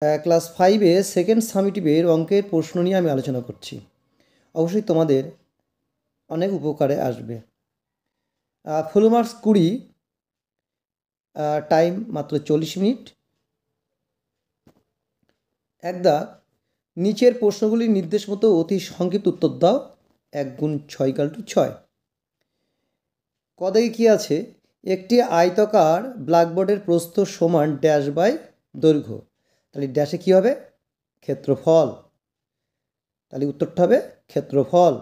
Class 5-এ second সামেটিভের অঙ্কের প্রশ্ন নিয়ে আমি আলোচনা করছি। অবশ্যই তোমাদের অনেক উপকারে আসবে। ফুল মার্কস 20, টাইম মাত্র 40 মিনিট। একদা নিচের প্রশ্নগুলির নির্দেশ মতো অতি সংক্ষিপ্ত উত্তর দাও। 1 গুণ 6 = 6। কদাই কী আছে? একটি আয়তাকার ব্ল্যাকবোর্ডের প্রস্থ সমান ড্যাশ বাই দৈর্ঘ্য। তাহলে ড্যাশে কী হবে? ক্ষেত্রফল। তাহলে উত্তরটা হবে ক্ষেত্রফল।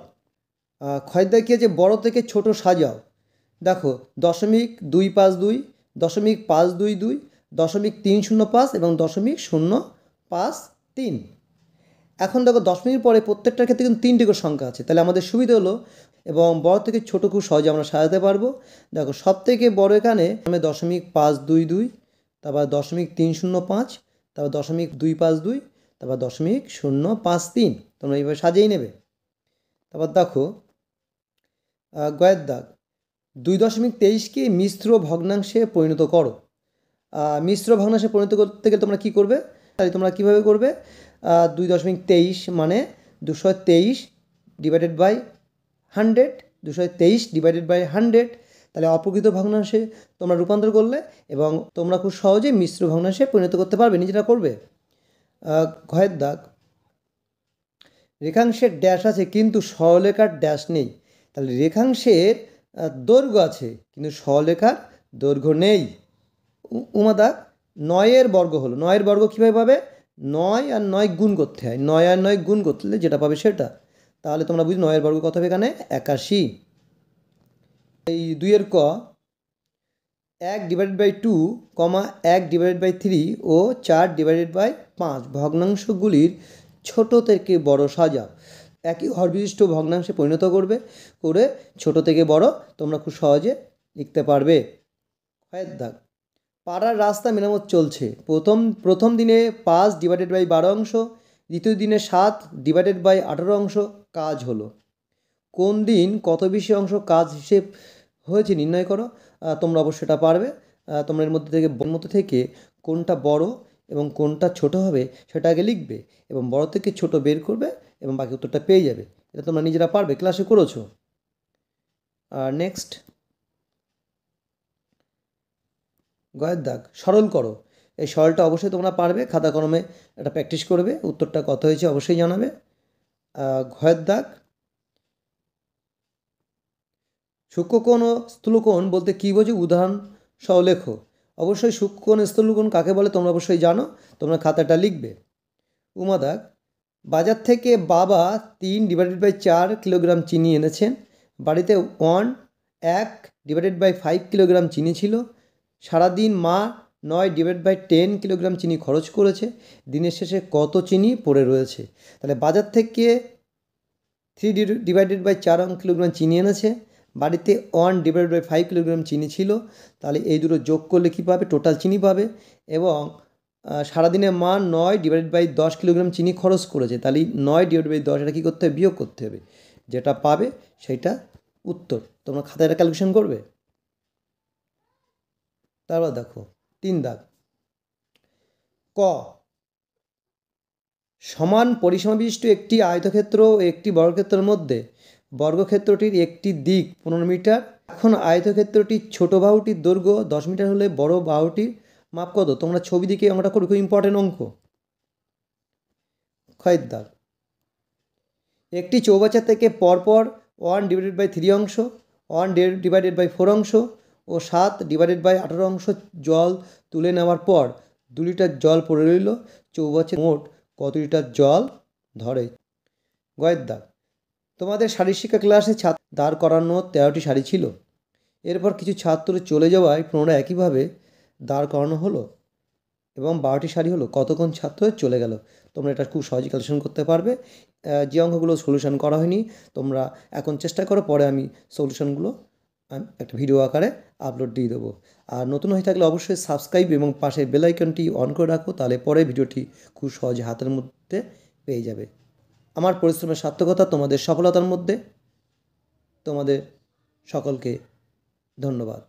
ক্ষয়দায় কী আছে? বড় থেকে ছোট সাজাও। দেখো 0.252, 0.522, 0.305 এবং 0.053। এখন দেখো 10 মিনিট পরে প্রত্যেকটার ক্ষেত্রে কিন্তু 3টে করে সংখ্যা আছে। তাহলে আমাদের সুবিধা হলো এবং বড় থেকে ছোট খুব সহজে আমরা সাজাতে পারবো। দেখো সব থেকে বড় এখানে 0.522, তারপর 0.305, তারপর 0.252, তারপর 0.053। তোমরা এইভাবে সাজিয়ে নেবে। তারপর দেখো গয়ের দাগ 2.23কে মিশ্র ভগ্নাংশে পরিণত করো। মিশ্র ভগ্নাংশে পরিণত করতে গেলে তোমরা কী করবে? তাহলে তোমরা কীভাবে করবে? 2.23 মানে 223 ডিভাইডেড বাই 100, 223 ডিভাইডেড বাই 100। তাহলে অপ্রকৃত ভগ্নাংশে তোমরা রূপান্তর করলে এবং তোমরা খুব সহজেই মিশ্র ভগ্নাংশে পরিণত করতে পারবে, নিজেরা করবে। ঘয়ের দাগ রেখাংশের ড্যাশ আছে কিন্তু সরলরেখার ড্যাশ নেই। তাহলে রেখাংশের দৈর্ঘ্য আছে কিন্তু সরলরেখার দৈর্ঘ্য নেই। উমাদাগ 9-এর বর্গ হলো। 9-এর বর্গ কীভাবে পাবে? 9 আর 9 গুণ করতে হয়। 9 আর 9 গুণ করলে যেটা পাবে সেটা। তাহলে তোমরা বুঝি 9-এর বর্গ কত হবে? এখানে 81। এই 2-এর ক 1/2, 1/3 ও 4/5 ভগ্নাংশগুলির ছোট থেকে বড় সাজাও। একই হরবিশিষ্ট ভগ্নাংশে পরিণত করবে, করে ছোট থেকে বড় তোমরা খুব সহজে লিখতে পারবে। ক্ষয়ের দাগ পাড়ার রাস্তা মেরামত চলছে। প্রথম দিনে 5/12 অংশ, দ্বিতীয় দিনে 7/18 অংশ কাজ হলো। কোন দিন কত বেশি অংশ কাজ হিসেব হয়েছে নির্ণয় করো। তোমরা অবশ্যই এটা পারবে। তোমরা এর মধ্যে থেকে কোনটা বড় এবং কোনটা ছোট হবে সেটা আগে লিখবে এবং বড় থেকে ছোট বের করবে এবং বাকি উত্তরটা পেয়ে যাবে। এটা তোমরা নিজেরা পারবে, ক্লাসে করেছো। আর নেক্সট গয়ের দাগ সরল করো। এই সরলটা অবশ্যই তোমরা পারবে, খাতা কলমে এটা প্র্যাকটিস করবে। উত্তরটা কত হয়েছে অবশ্যই জানাবে। ঘয়ের দাগ সূক্ষ্মকোণ ও স্থূলকোণ বলতে কী বোঝো? উদাহরণ সহ লেখো। অবশ্যই সূক্ষ্মকোণ স্থূলকোণ কাকে বলে তোমরা অবশ্যই জানো, তোমরা খাতাটা লিখবে। উমাদাগ বাজার থেকে বাবা 3/4 কিলোগ্রাম চিনি এনেছেন। বাড়িতে 1/5 কিলোগ্রাম চিনি ছিল। সারাদিন মা 9/10 কিলোগ্রাম চিনি খরচ করেছে। দিনের শেষে কত চিনি পড়ে রয়েছে? তাহলে বাজার থেকে 3/4 কিলোগ্রাম চিনি এনেছে, বাড়িতে 1/5 কিলোগ্রাম চিনি ছিল। তাহলে এই দুটো যোগ করলে কী পাবে? টোটাল চিনি পাবে। এবং সারাদিনে মা 9/10 কিলোগ্রাম চিনি খরচ করেছে। তাহলে 9/10 এটা কী করতে হবে? বিয়োগ করতে হবে। যেটা পাবে সেটা উত্তর। তোমরা খাতায় এটা ক্যালকুলেশন করবে। তারপর দেখো 3 দাগ ক সমান পরিসীমা বিশিষ্ট একটি আয়তক্ষেত্র ও একটি বর্গক্ষেত্রের মধ্যে বর্গক্ষেত্রটির একটি দিক 15 মিটার। এখন আয়তক্ষেত্রটির ছোট বাহুটির দৈর্ঘ্য 10 মিটার হলে বড় বাহুটির মাপ কত? তোমরা ছবি দিকে অঙ্কটা করো, খুব ইম্পর্টেন্ট অঙ্ক। ক্ষয়ের দাগ একটি চৌবাচ্চা থেকে পরপর 1/3 অংশ, 1/4 অংশ ও 7/18 অংশ জল তুলে নেওয়ার পর 2 লিটার জল পড়ে রইল। চৌবাচ্চায় মোট কত লিটার জল ধরে? গয়ের দাগ তোমাদের শারীরশিক্ষা ক্লাসে দাঁড় করানো 13টি সারি ছিল। এরপর কিছু ছাত্র চলে যাওয়ায় পুনরায় একইভাবে দাঁড় করানো হলো এবং 12টি সারি হলো। কতক্ষণ ছাত্র চলে গেল? তোমরা এটা খুব সহজে ক্যালকুলেশন করতে পারবে। যে অঙ্কগুলো সলিউশন করা হয়নি তোমরা এখন চেষ্টা করো, পরে আমি সলিউশনগুলো একটা ভিডিও আকারে আপলোড দিয়ে দেবো। আর নতুন হয়ে থাকলে অবশ্যই সাবস্ক্রাইব এবং পাশে বেল আইকনটি অন করে রাখো, তাহলে পরে ভিডিওটি খুব সহজে হাতের মধ্যে পেয়ে যাবে। আমার পরিশ্রমের সার্থকতা তোমাদের সফলতার মধ্যে। তোমাদের সকলকে ধন্যবাদ।